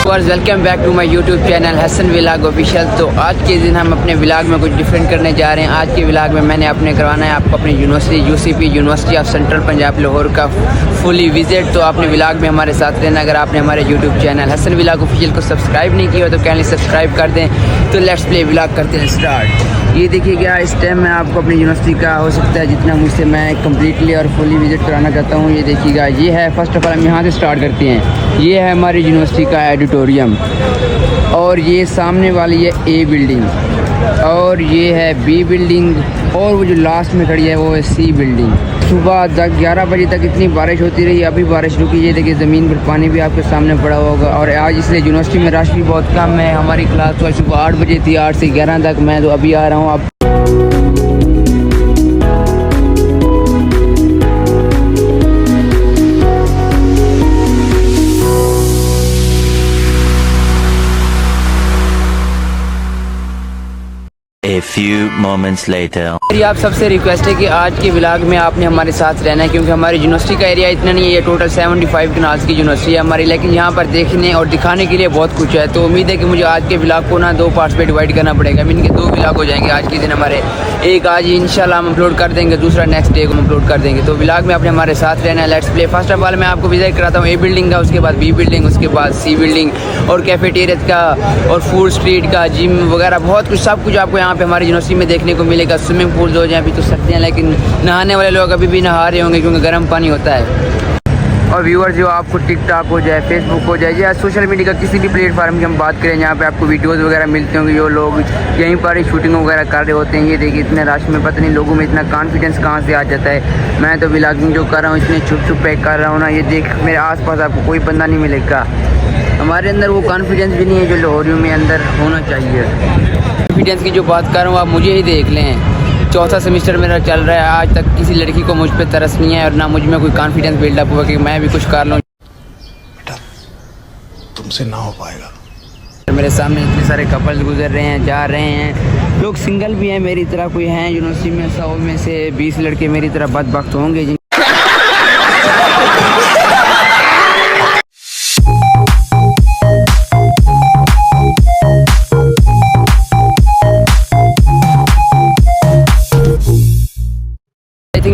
Welcome back to my YouTube channel Hasan vlog official. तो आज के दिन हम अपने व्लॉग में कुछ डिफरेंट करने जा रहे हैं। आज के व्लॉग में मैंने अपने करवाना है आपको अपनी university UCP university of central Punjab Lahore का फुली विजिट। तो आपने व्लॉग में हमारे साथ रहना। अगर आपने हमारे YouTube channel Hasan vlog official को सब्सक्राइब नहीं किया तो काइंडली सब्सक्राइब कर दें। तो लेट्स प्ले व्लॉग करते हैं स्टार्ट। ये देखिएगा इस टाइम में आपको अपनी यूनिवर्सिटी का हो सकता है जितना मुझसे मैं कम्प्लीटली और फुली विजिट कराना चाहता हूँ। ये देखिएगा ये है, फर्स्ट ऑफ ऑल हम यहाँ से स्टार्ट करते हैं। ये है हमारी यूनिवर्सिटी का एडिटोरियम और ये सामने वाली है ए बिल्डिंग और ये है बी बिल्डिंग और वो जो लास्ट में खड़ी है वो है सी बिल्डिंग। सुबह 11 बजे तक इतनी बारिश होती रही, अभी बारिश रुकी। ये देखिए ज़मीन पर पानी भी आपके सामने पड़ा होगा। और आज इसलिए यूनिवर्सिटी में रश भी बहुत कम है। हमारी क्लास तो सुबह 8 बजे थी, 8 से 11 तक। मैं तो अभी आ रहा हूँ। अब A few moments later. मेरी आप सबसे रिक्वेस्ट है कि आज के व्लॉग में आपने हमारे साथ रहना है, क्योंकि हमारी यूनिवर्सिटी का एरिया इतना नहीं है। ये टोटल 75 कनाल्स की यूनिवर्सिटी है हमारी, लेकिन यहाँ पर देखने और दिखाने के लिए बहुत कुछ है। तो उम्मीद है कि मुझे आज के व्लॉग को ना 2 पार्ट्स में डिवाइड करना पड़ेगा। इनके 2 व्लॉग हो जाएंगे आज के दिन हमारे। एक आज इंशाल्लाह हम अपलोड कर देंगे, दूसरा नेक्स्ट डे को हम अपलोड कर देंगे। तो व्लॉग में आपने हमारे साथ रहना है। Let's play. First of all मैं आपको विजिट कराता हूँ ए बिल्डिंग का, उसके बाद बी बिल्डिंग, उसके बाद सी बिल्डिंग और कैफेटेरिया का और फूड स्ट्रीट का, जिम वगैरह बहुत कुछ, सब कुछ आपको यहाँ पे हमारी यूनिवर्सिटी में देखने को मिलेगा। स्विमिंग पूल हो जाए, अभी तो सर्दियाँ, लेकिन नहाने वाले लोग अभी भी नहा रहे होंगे क्योंकि गर्म पानी होता है। और व्यूअर जो आपको टिकटॉक हो जाए, फेसबुक हो जाए या सोशल मीडिया का किसी भी प्लेटफार्म की हम बात करें, जहाँ पे आपको वीडियोस वगैरह मिलते होंगे, जो लोग यहीं पर ही शूटिंग वगैरह कर रहे होते हैं। ये देखिए इतने रश में पता नहीं लोगों में इतना कॉन्फिडेंस कहाँ से आ जाता है। मैं तो व्लॉगिंग जो कर रहा हूँ इतने छुप छुप पैक कर रहा हूँ ना, ये देख मेरे आसपास आपको कोई बंदा नहीं मिलेगा। हमारे अंदर वो कॉन्फिडेंस भी नहीं है जो लाहौरियों में अंदर होना चाहिए। कॉन्फिडेंस की जो बात कर रहा हूँ आप मुझे ही देख लें। 4था सेमेस्टर मेरा चल रहा है, आज तक किसी लड़की को मुझ पर तरस नहीं है और ना मुझ में कोई कॉन्फिडेंस बिल्डअप हुआ कि मैं भी कुछ कर लूँ। बेटा तुमसे ना हो पाएगा। मेरे सामने इतने सारे कपल्स गुजर रहे हैं, जा रहे हैं। लोग सिंगल भी हैं मेरी तरह, कोई हैं यूनिवर्सिटी में 100 में से 20 लड़के मेरी तरह बदबख्त होंगे।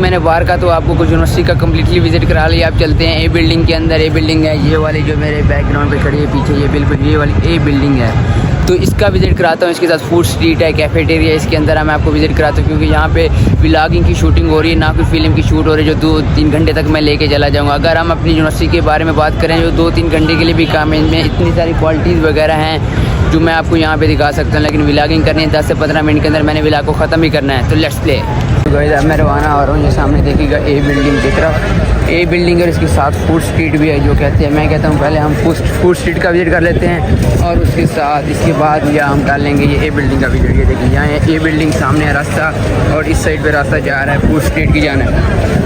मैंने बाहर का तो आपको कुछ यूनिवर्सिटी का कम्प्लीटली विजिट करा लिया। आप चलते हैं ए बिल्डिंग के अंदर। ए बिल्डिंग है ये वाली जो मेरे बैकग्राउंड पे खड़ी है पीछे, ये बिल्कुल ये वाली ए बिल्डिंग है। तो इसका विजिट कराता हूँ। इसके साथ फूड स्ट्रीट है, कैफेटेरिया, इसके अंदर मैं आपको विजिट कराता हूँ क्योंकि यहाँ पे व्लॉगिंग की शूटिंग हो रही है, ना कोई फिल्म की शूट हो रही है जो 2-3 घंटे तक मैं लेके चला जाऊँगा। अगर हम अपनी यूनिवर्सिटी के बारे में बात करें जो 2-3 घंटे के लिए भी काम है, इनमें इतनी सारी क्वालिटीज़ वगैरह हैं जो मैं आपको यहाँ पे दिखा सकता हूँ, लेकिन व्लॉगिंग करनी है 10 से 15 मिनट के अंदर मैंने व्लॉग को ख़त्म ही करना है। तो लेट्स प्ले। अब मैं रवाना हो रहा हूँ। ये सामने देखिएगा ए बिल्डिंग दिख रहा, ए बिल्डिंग और इसके साथ फूड स्ट्रीट भी है जो कहते हैं। मैं कहता हूँ पहले हम फूड स्ट्रीट का विजिट कर लेते हैं और उसके साथ इसके बाद यहाँ हम कर लेंगे ये ए बिल्डिंग का विजिट। ये देखिए यहाँ ए बिल्डिंग सामने है रास्ता और इस साइड पे रास्ता जा रहा है फूड स्ट्रीट की जाना है।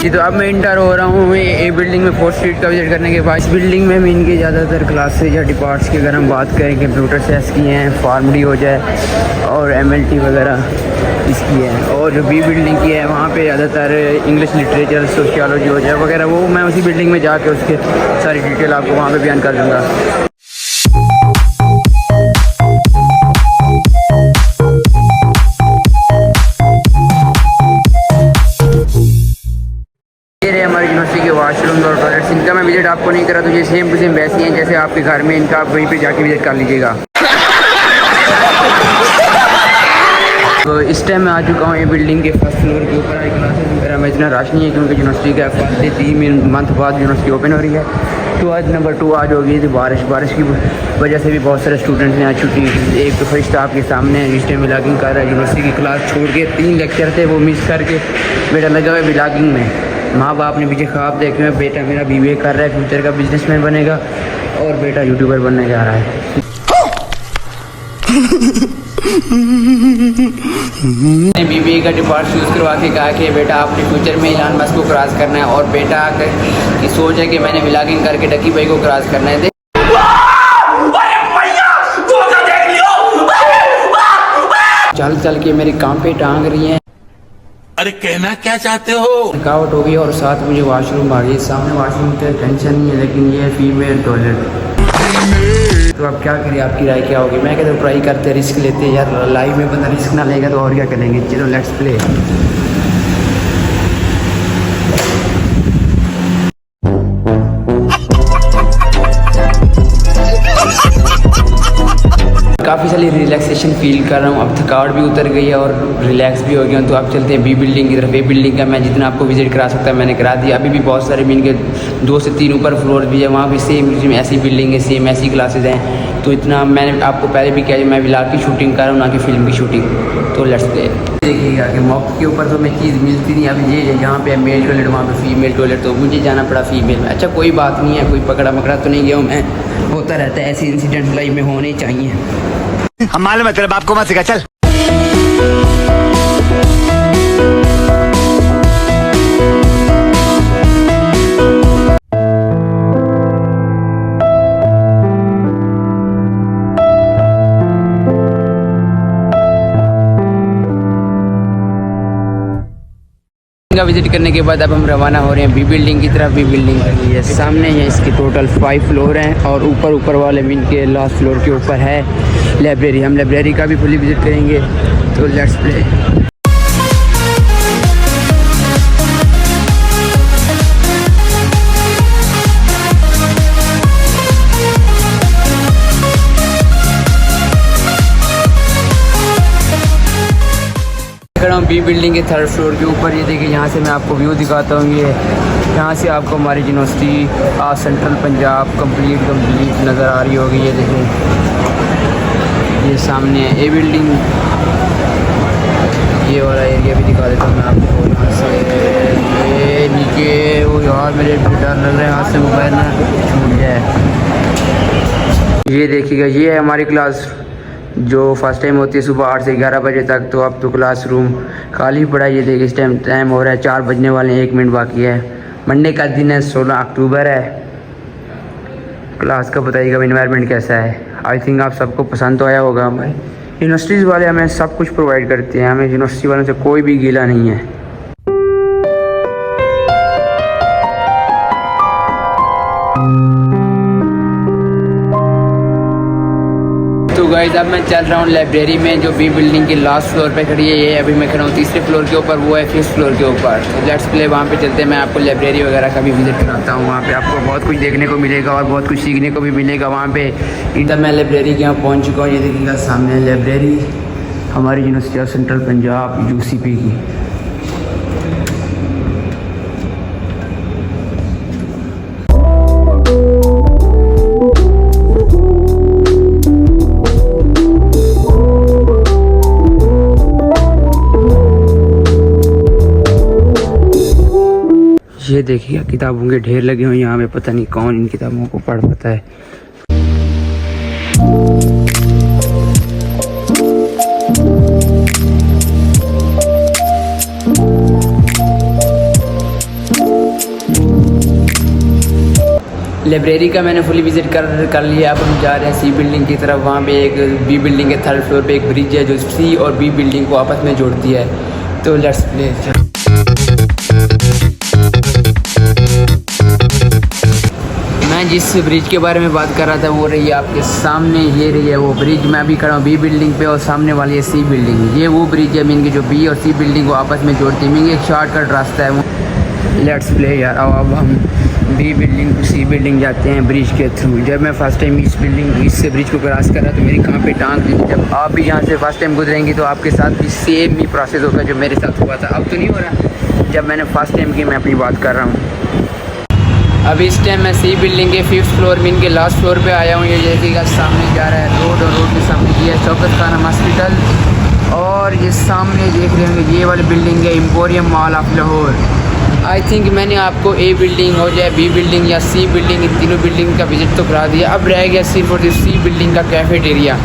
तो अब मैं इंटर हो रहा हूँ ए बिल्डिंग में फूड स्ट्रीट का विजिट करने के बाद। इस बिल्डिंग में इनके ज़्यादातर क्लासेज या डिपार्ट्स की अगर हम बात करें, कंप्यूटर साइंस की हैं, फार्मडी हो जाए और MLT वगैरह इसकी है। और जो बी बिल्डिंग की है वहाँ पे ज़्यादातर इंग्लिश लिटरेचर, सोशियोलॉजी हो जाए वगैरह, वो मैं उसी बिल्डिंग में जाके उसके सारी डिटेल आपको वहाँ पे बयान कर दूँगा। हमारी यूनिवर्सिटी के वाशरूम और टॉयलेट्स, इनका मैं विजिट आपको नहीं करा तो ये सेम टू सेम वैसी हैं जैसे आपके घर में। इनका आप वहीं पे जाके विजिट कर लीजिएगा। तो इस टाइम मैं आ चुका हूँ ये बिल्डिंग के फर्स्ट फ्लोर के ऊपर। क्लासेस वगैरह में इतना रश नहीं है क्योंकि यूनिवर्सिटी का 3 मंथ बाद यूनिवर्सिटी ओपन हो रही है। तो आज नंबर 2 आज हो गई थी बारिश की वजह से भी बहुत सारे स्टूडेंट्स ने आज छुट्टी। एक तो फर्स्ट आपके सामने इस टाइम व्लॉगिंग कर रहा है, यूनिवर्सिटी की क्लास छोड़ के 3 लेक्चर थे वो मिस करके बेटा लगा हुआ है व्लॉगिंग में। माँ बाप ने पीछे ख्वाब देखे हुए, बेटा मेरा BBA कर रहा है, फ्यूचर का बिजनेसमैन बनेगा और बेटा यूट्यूबर बनने जा रहा है। BBA का डिपार्ट चूज़ करवा के कहा कि बेटा आपने फ्यूचर में इलान मस्क को क्रॉस करना है और बेटा की सोच है कि मैंने व्लॉगिंग करके डकी भाई को क्रॉस करना है। चल चल के मेरी काम पे टांग रही हैं। अरे कहना क्या चाहते हो? थकावट हो गई और साथ मुझे वॉशरूम आ गई। सामने वॉशरूम की टेंशन नहीं है, लेकिन ये फीमेल टॉयलेट। तो अब क्या करिए, आपकी राय क्या होगी? मैं कहता हूँ ट्राई करते, रिस्क लेते यार। लाइफ में बंदा रिस्क ना लेगा तो और क्या करेंगे। चलो लेट्स प्ले। काफ़ी सारी रिलैक्सेशन फील कर रहा हूँ। अब थकावट भी उतर गई है और रिलैक्स भी हो गया हूँ। तो अब चलते हैं बी बिल्डिंग की तरफ। ए बिल्डिंग का मैं जितना आपको विजिट करा सकता है मैंने करा दिया। अभी भी बहुत सारे मीन के 2 से 3 ऊपर फ्लोर भी है, वहाँ भी सेम ऐसी बिल्डिंग है, सेम ऐसी क्लासेज हैं। तो इतना मैंने आपको पहले भी किया, मैं व्लॉग की शूटिंग कर रहा हूँ ना कि फिल्म की शूटिंग। तो लेट्स प्ले। देखिएगा कि मौके के ऊपर तो मैं चीज़ मिलती नहीं। अभी ये जहाँ पे मेल टॉयलेट वहाँ पे फीमेल टॉयलेट, तो मुझे जाना पड़ा फीमेल में। अच्छा कोई बात नहीं है, कोई पकड़ा मकड़ा तो नहीं गया हूँ मैं। होता रहता है, ऐसे इंसिडेंट लाइफ में होने चाहिए। हम मालूम है तेरे बाप को मत सिखा, चल। का विजिट करने के बाद अब हम रवाना हो रहे हैं बी बिल्डिंग की तरफ। बी बिल्डिंग ये सामने है, इसके टोटल 5 फ्लोर हैं और ऊपर वाले मीन के लास्ट फ्लोर के ऊपर है लाइब्रेरी। हम लाइब्रेरी का भी फुली विजिट करेंगे। तो लेट्स प्ले। बी बिल्डिंग के 3rd फ्लोर के ऊपर। ये देखिए यहाँ से मैं आपको व्यू दिखाता हूँ। ये यहाँ से आपको हमारी यूनिवर्सिटी सेंट्रल पंजाब कंप्लीट नज़र आ रही होगी। ये देखिए ये सामने है ए बिल्डिंग। ये वाला एरिया भी दिखा देता हूँ मैं आपको यहाँ से। ये नीचे वो यार मेरे डर लग रहा है हाथ से मोबाइल ना छूट जाए। ये देखिएगा ये है हमारी क्लास जो फर्स्ट टाइम होती है सुबह 8 से 11 बजे तक। तो अब तो क्लासरूम खाली पड़ा है। ये देखिए इस टाइम हो रहा है 4 बजने वाले हैं, 1 मिनट बाकी है। मंडे का दिन है, 16 अक्टूबर है। क्लास का बताइएगा इन्वायरमेंट कैसा है। आई थिंक आप सबको पसंद तो आया होगा। हमारे यूनिवर्सिटीज़ वाले हमें सब कुछ प्रोवाइड करते हैं, हमें यूनिवर्सिटी वालों से कोई भी गिला नहीं है। तो गाइस अब मैं चल रहा हूँ लाइब्रेरी में जो बी बिल्डिंग की लास्ट फ्लोर पे खड़ी है। ये अभी मैं खड़ा हूँ 3रे फ्लोर के ऊपर, वो है 5th फ्लोर के ऊपर। तो लेट्स प्ले। वहाँ पे चलते हैं, मैं आपको लाइब्रेरी वगैरह का भी विजिट कराता हूँ। वहाँ पे आपको बहुत कुछ देखने को मिलेगा और बहुत कुछ सीखने को भी मिलेगा वहाँ पे। इधर मैं लाइब्रेरी के यहाँ पहुँच चुका हूँ। ये देखिएगा सामने लाइब्रेरी हमारी university of central Punjab UCP की। ये देखिए किताबों के ढेर लगे हुए यहाँ पे। पता नहीं कौन इन किताबों को पढ़ पाता है। लाइब्रेरी का मैंने फुली विजिट कर लिया। अब हम जा रहे हैं सी बिल्डिंग की तरफ। वहाँ पे एक बी बिल्डिंग के 3rd फ्लोर पे एक ब्रिज है जो सी और बी बिल्डिंग को आपस में जोड़ती है। तो लेट्स प्ले। मैं जिस ब्रिज के बारे में बात कर रहा था वो रही है आपके सामने। ये रही है वो ब्रिज। मैं अभी खड़ा हूँ बी बिल्डिंग पे और सामने वाली है सी बिल्डिंग। ये वो ब्रिज है मीन की जो बी और सी बिल्डिंग को आपस में जोड़ती है। मीन एक शॉर्टकट रास्ता है वो। लेट्स प्ले यार। अब हम B building to C building जाते हैं ब्रिज के थ्रू। जब मैं फ़र्स्ट टाइम इससे ब्रिज को क्रॉस कर रहा तो मेरी कहाँ पे टांग थी। जब आप भी यहाँ से फर्स्ट टाइम गुजरेंगी तो आपके साथ भी सेम ही प्रोसेस होगा जो मेरे साथ हुआ था। अब तो नहीं हो रहा, जब मैंने फर्स्ट टाइम की मैं अपनी बात कर रहा हूँ। अभी इस टाइम मैं सी बिल्डिंग के 5th फ्लोर मीन के लास्ट फ्लोर पे आया हूँ। ये देखिएगा सामने जा रहा है रोड और रोड के सामने ये है शौकत खान हॉस्पिटल। और ये सामने देख रहे होंगे ये वाली बिल्डिंग है emporium mall of Lahore. I think मैंने आपको ए बिल्डिंग हो जाए बी बिल्डिंग या सी बिल्डिंग, इन तीनों बिल्डिंग का विजिट तो करा दिया। अब रह गया सिर्फ और सी बिल्डिंग का कैफेटेरिया,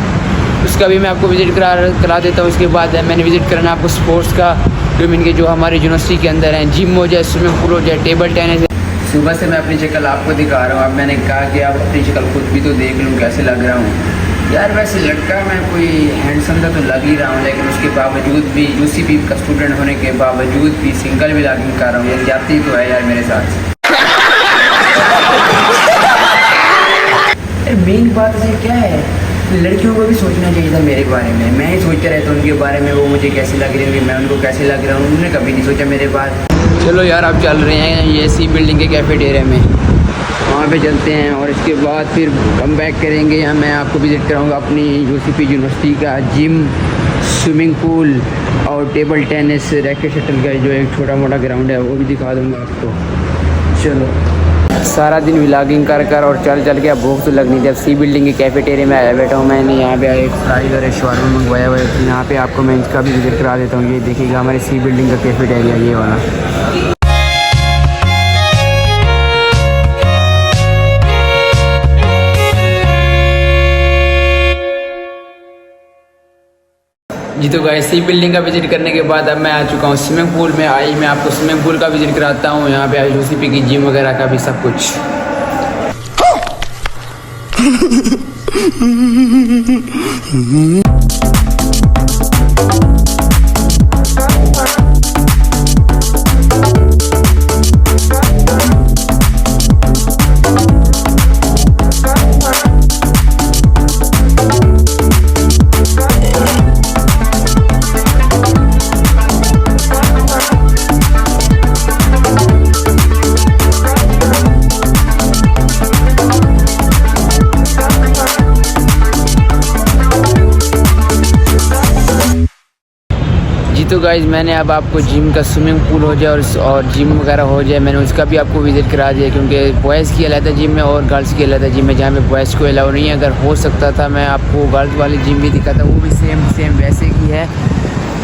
उसका भी मैं आपको विजिट करा देता हूँ। उसके बाद मैंने विजिट करना आपको स्पोर्ट्स का जो हमारी यूनिवर्सिटी के अंदर है। जिम हो जाए, स्विमिंग पूल हो जाए, टेबल टेनिस। सुबह से मैं अपनी शक्ल आपको दिखा रहा हूँ। अब मैंने कहा कि आप अपनी शक्ल खुद भी तो देख लूँ कैसे लग रहा हूँ। यार वैसे लड़का मैं कोई हैंडसम तो लग ही रहा हूँ, लेकिन उसके बावजूद भी यूसीपी का स्टूडेंट होने के बावजूद भी सिंगल व्लॉगिंग कर रहा हूँ। यार जाती तो है यार मेरे साथ। मेन बात ऐसे क्या है, लड़कियों को भी सोचना चाहिए था मेरे बारे में। मैं ही सोचता रहता उनके बारे में, वो मुझे कैसे लग रही होंगी, मैं उनको कैसे लग रहा हूँ, उन्होंने कभी नहीं सोचा मेरे बारे। चलो यार अब चल रहे हैं ये सी बिल्डिंग के कैफेटेरिया में, वहाँ पे चलते हैं और इसके बाद फिर कम बैक करेंगे। यहाँ मैं आपको विज़िट कराऊँगा अपनी यूसीपी यूनिवर्सिटी का जिम, स्विमिंग पूल और टेबल टेनिस रैकेट शटल का जो एक छोटा मोटा ग्राउंड है वो भी दिखा दूँगा आपको। चलो सारा दिन व्लॉगिंग कर कर और चल चल के अब भूख तो लगनी थी। अब सी बिल्डिंग के कैफेटेरिया में आया बैठा हूँ मैंने, यहाँ पे एक फ्राइज और एक शवारमा मंगवाया हुआ है। यहाँ पे आपको मैं इसका भी विज़िट करा देता हूँ। ये देखिएगा हमारे सी बिल्डिंग का कैफेटेरिया ये वाला। जी तो गाइस सी बिल्डिंग का विज़िट करने के बाद अब मैं आ चुका हूँ स्विमिंग पूल में। आई मैं आपको स्विमिंग पूल का विज़िट कराता हूँ। यहाँ पे यूसीपी की जिम वगैरह का भी सब कुछ। तो गाइज़ मैंने अब आपको जिम का स्विमिंग पूल हो जाए और जिम वगैरह हो जाए, मैंने उसका भी आपको विज़िट करा दिया, क्योंकि बॉयज़ की अलग जिम है और गर्ल्स की अलग जिम है, जहाँ पे बॉयज़ को अलाउ नहीं है। अगर हो सकता था मैं आपको गर्ल्स वाली जिम भी दिखाता, वो भी सेम वैसे की है।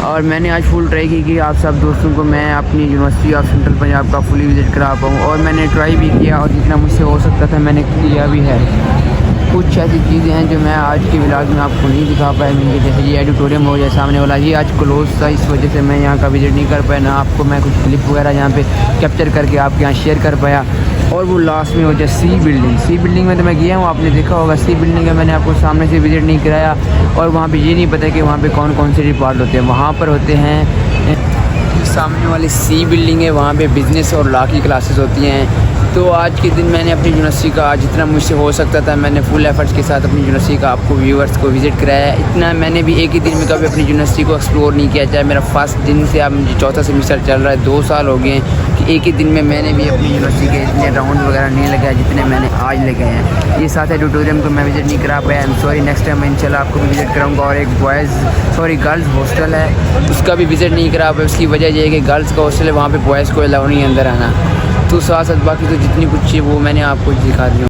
और मैंने आज फुल ट्राई की कि आप सब दोस्तों को मैं अपनी यूनिवर्सिटी ऑफ सेंट्रल पंजाब का फुली विज़िट करा पाऊँ, और मैंने ट्राई भी किया और जितना मुझसे हो सकता था मैंने किया भी है। कुछ ऐसी चीज़ें हैं जो मैं आज के व्लॉग में आपको नहीं दिखा पाया, क्योंकि जैसे ये एडिटोरियम हो जाए सामने वाला, ये आज क्लोज था, इस वजह से मैं यहाँ का विज़िट नहीं कर पाया। ना आपको मैं कुछ क्लिप वगैरह यहाँ पे कैप्चर करके आपके यहाँ शेयर कर पाया। और वो लास्ट में हो जाए सी बिल्डिंग में तो मैं गया हूँ, आपने देखा होगा। सी बिल्डिंग में मैंने आपको सामने से विज़िट नहीं कराया, और वहाँ पर ये नहीं पता कि वहाँ पर कौन कौन से डिपार्ट होते हैं। वहाँ पर होते हैं सामने वाली सी बिल्डिंग है, वहाँ पे बिज़नेस और लॉ की क्लासेस होती हैं। तो आज के दिन मैंने अपनी यूनिवर्सिटी का जितना मुझसे हो सकता था मैंने फुल एफर्ट्स के साथ अपनी यूनिवर्सिटी का आपको व्यूअर्स को विज़िट कराया। इतना मैंने भी एक ही दिन में कभी अपनी यूनिवर्सिटी को एक्सप्लोर नहीं किया, चाहे मेरा फर्स्ट दिन से अब मुझे चौथा सेमेस्टर चल रहा है, 2 साल हो गए हैं कि एक ही दिन में मैंने भी अपनी यूनिवर्सिटी के इतने राउंड वगैरह नहीं लगाए जितने मैंने आज लगाए हैं। ये साथ एडिटोरियम को मैं विज़िट नहीं करा पाया, I am sorry. Next time मैं इंशाल्लाह आपको भी विज़िट कराऊँगा। और एक गर्ल्स हॉस्टल है, उसका भी विज़िट नहीं करा पाया। उसकी वजह यह है कि गर्ल्स का हॉस्टल है, वहाँ पर बॉयज़ को अलाउ नहीं अंदर आना। तो साथ साथ बाकी तो जितनी कुछ है वो मैंने आपको दिखा दी।